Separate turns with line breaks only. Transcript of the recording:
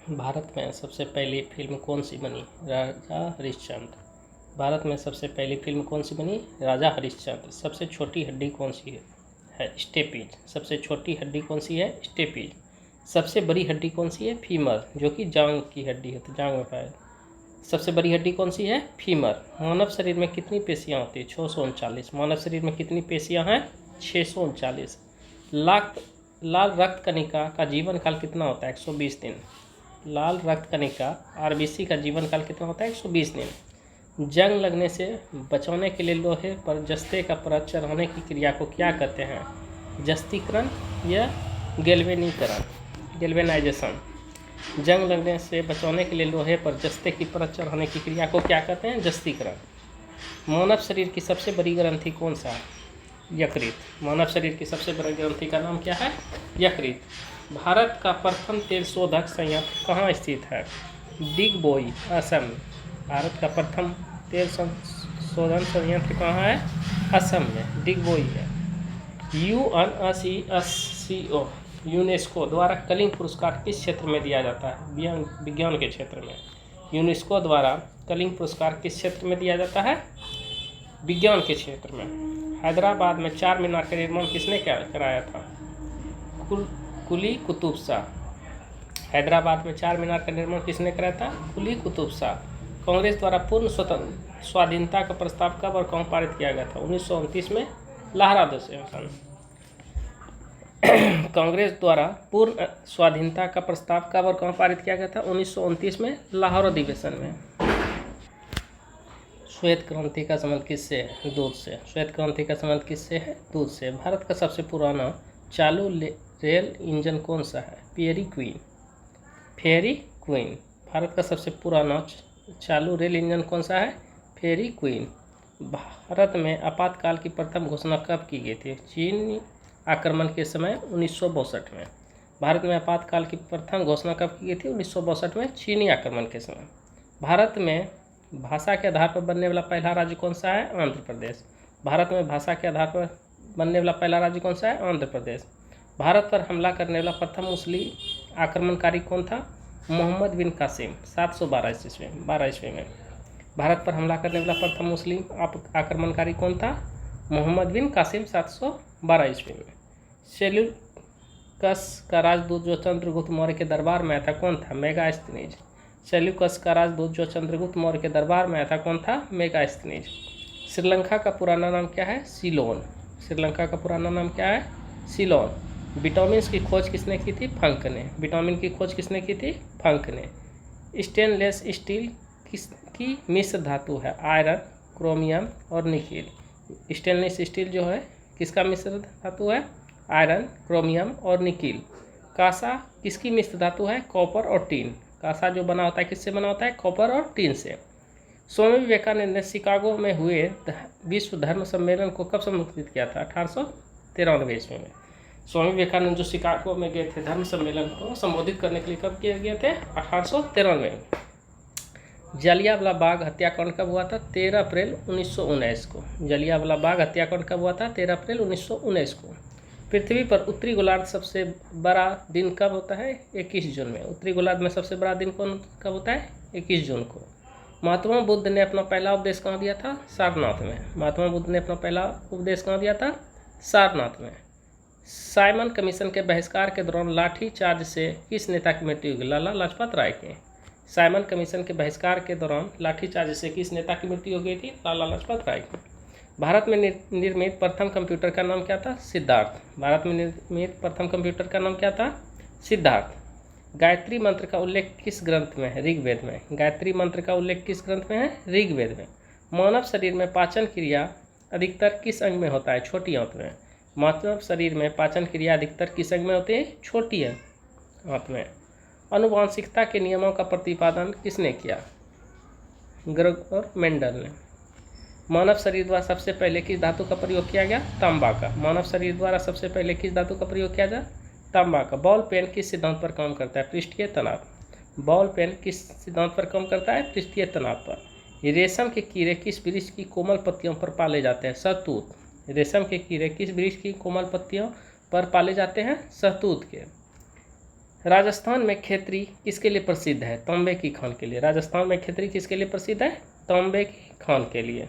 भारत में सबसे पहली फिल्म कौन सी बनी? राजा हरिश्चंद्र। भारत में सबसे पहली फिल्म कौन सी बनी? राजा हरिश्चंद्र। सबसे छोटी हड्डी कौन सी है? स्टेपीज। सबसे छोटी हड्डी कौन सी है? स्टेपीज। सबसे बड़ी हड्डी कौन सी है? फीमर, जो कि जांग की हड्डी होती है, जांग में पाए। सबसे बड़ी हड्डी कौन सी है? फीमर। मानव शरीर में कितनी पेशियाँ होती है? 639। मानव शरीर में कितनी पेशियाँ हैं? 639। लाल रक्त कणिका का जीवन काल कितना होता है? 120 दिन। लाल रक्त कणिका आरबीसी का जीवन काल कितना होता है? 120 दिन। जंग लगने से बचाने के लिए लोहे पर जस्ते का परत चढ़ाने की क्रिया को क्या कहते हैं? जस्तीकरण या गैल्वेनीकरण, गैल्वेनाइजेशन। जंग लगने से बचाने के लिए लोहे पर जस्ते की परत चढ़ाने की क्रिया को क्या कहते हैं? जस्तीकरण। मानव शरीर की सबसे बड़ी ग्रंथि कौन सा है? यकृत। मानव शरीर की सबसे बड़ी ग्रंथि का नाम क्या है? यकृत। भारत का प्रथम तेल शोधक संयंत्र कहाँ स्थित है? डिगबोई, असम। भारत का प्रथम तेल शोधन संयंत्र कहाँ है? असम में, डिगबोई है। यूएनएससीओ, यूनेस्को द्वारा कलिंग पुरस्कार किस क्षेत्र में दिया जाता है? विज्ञान के क्षेत्र में। यूनेस्को द्वारा कलिंग पुरस्कार किस क्षेत्र में दिया जाता है? विज्ञान के क्षेत्र में। हैदराबाद में चार मीनार का निर्माण किसने कराया था? कुली कुतुब शाह। हैदराबाद में चार मीनार का निर्माण किसने कराया था? कुली कुतुब शाह। कांग्रेस द्वारा पूर्ण स्वाधीनता का प्रस्ताव कब और कहाँ पारित किया गया था? 1929 में, लाहौर अधिवेशन। कांग्रेस द्वारा पूर्ण स्वाधीनता का प्रस्ताव कब और कहाँ पारित किया गया था? 1929 में, लाहौर अधिवेशन में। श्वेत क्रांति का संबंध किससे है? दूध से। श्वेत क्रांति का संबंध किससे है? दूध से। भारत का सबसे पुराना चालू रेल इंजन कौन सा है? Fairy queen. Fairy queen. Bharat का सबसे पुराना चालू रेल इंजन कौन सा है? Fairy queen. भारत में आपातकाल की प्रथम घोषणा कब की गई थी? चीन आक्रमण के समय 1962 में। भारत में आपातकाल की प्रथम घोषणा कब की गई थी? 1962 में, चीनी आक्रमण के समय। भारत में भाषा के आधार पर बनने वाला पहला राज्य कौन सा है? आंध्र प्रदेश। भारत में भाषा के आधार पर बनने वाला पहला राज्य कौन सा है? आंध्र प्रदेश। भारत पर हमला करने वाला प्रथम मुस्लिम आक्रमणकारी कौन था? मोहम्मद बिन कासिम, 712 ईस्वी में। भारत पर हमला करने वाला प्रथम मुस्लिम आक्रमणकारी कौन था? मोहम्मद बिन कासिम, 712 ईस्वी में। सेल्यूकस का राजदूत जो चंद्रगुप्त मौर्य के दरबार में आया था कौन था? मेगास्थनीज। सेल्यूकस का राजदूत जो चंद्रगुप्त मौर्य के दरबार में आया था कौन था? मेगास्थनीज। श्रीलंका का पुराना नाम क्या है? सीलोन। श्रीलंका का पुराना नाम क्या है? सीलोन। विटामिन की खोज किसने की थी? फंक ने। विटामिन की खोज किसने की थी? फंक ने। स्टेनलेस स्टील किसकी मिश्र धातु है? आयरन, क्रोमियम और निकिल। स्टेनलेस स्टील जो है किसका मिश्र धातु है? आयरन, क्रोमियम और निकिल। कांसा किसकी मिश्र धातु है? कॉपर और टीन। कांसा जो बना होता है किससे बना होता है? कॉपर और टीन से। स्वामी विवेकानंद ने शिकागो में हुए विश्व धर्म सम्मेलन को कब संबोधित किया था? 1893 ईस्वी में। स्वामी विवेकानंद जो शिकागो में गए थे धर्म सम्मेलन को संबोधित करने के लिए कब किए गए थे? 1893 में। जलियांवाला बाग हत्याकांड कब हुआ था? 13 अप्रैल 1919 को। जलियांवाला बाग हत्याकांड कब हुआ था? 13 अप्रैल 1919 को। पृथ्वी पर उत्तरी गोलार्ध सबसे बड़ा दिन कब होता है? 21 जून में। उत्तरी गोलार्ध में सबसे बड़ा दिन कब होता है? 21 जून को। महात्मा बुद्ध ने अपना पहला उपदेश कहाँ दिया था? सारनाथ में। महात्मा बुद्ध ने अपना पहला उपदेश कहाँ दिया था? सारनाथ में। साइमन कमीशन के बहिष्कार के दौरान लाठी चार्ज से किस नेता की मृत्यु हुई? लाला लाजपत राय की। साइमन कमीशन के बहिष्कार के दौरान लाठी चार्ज से किस नेता की मृत्यु हो गई थी? लाला लाजपत राय की। भारत में निर्मित प्रथम कंप्यूटर का नाम क्या था? सिद्धार्थ। भारत में निर्मित प्रथम कंप्यूटर का नाम क्या था? सिद्धार्थ। गायत्री मंत्र का उल्लेख किस ग्रंथ में है? ऋग्वेद में। गायत्री मंत्र का उल्लेख किस ग्रंथ में है? ऋग्वेद में। मानव शरीर में पाचन क्रिया अधिकतर किस अंग में होता है? छोटी आंत में। मानव शरीर में पाचन क्रिया अधिकतर किस अंग में होती है? छोटी आंत में। आनुवांशिकता के नियमों का प्रतिपादन किसने किया? ग्रेगोर मेंडल ने। मानव शरीर द्वारा सबसे पहले किस धातु का प्रयोग किया गया? तांबा का। मानव शरीर द्वारा सबसे पहले किस धातु का प्रयोग किया गया? तांबा का। बॉल पेन किस सिद्धांत पर काम करता है? पृष्ठीय तनाव। बॉल पेन किस सिद्धांत पर काम करता है? पृष्ठीय तनाव पर। रेशम के कीड़े किस वृक्ष की कोमल पत्तियों पर पाले जाते हैं? शहतूत। रेशम के कीड़े किस वृक्ष की कोमल पत्तियों पर पाले जाते हैं? शहतूत के। राजस्थान में खेतरी किसके लिए प्रसिद्ध है? तांबे की खान के लिए। राजस्थान में खेतरी किसके लिए प्रसिद्ध है? तांबे की खान के लिए।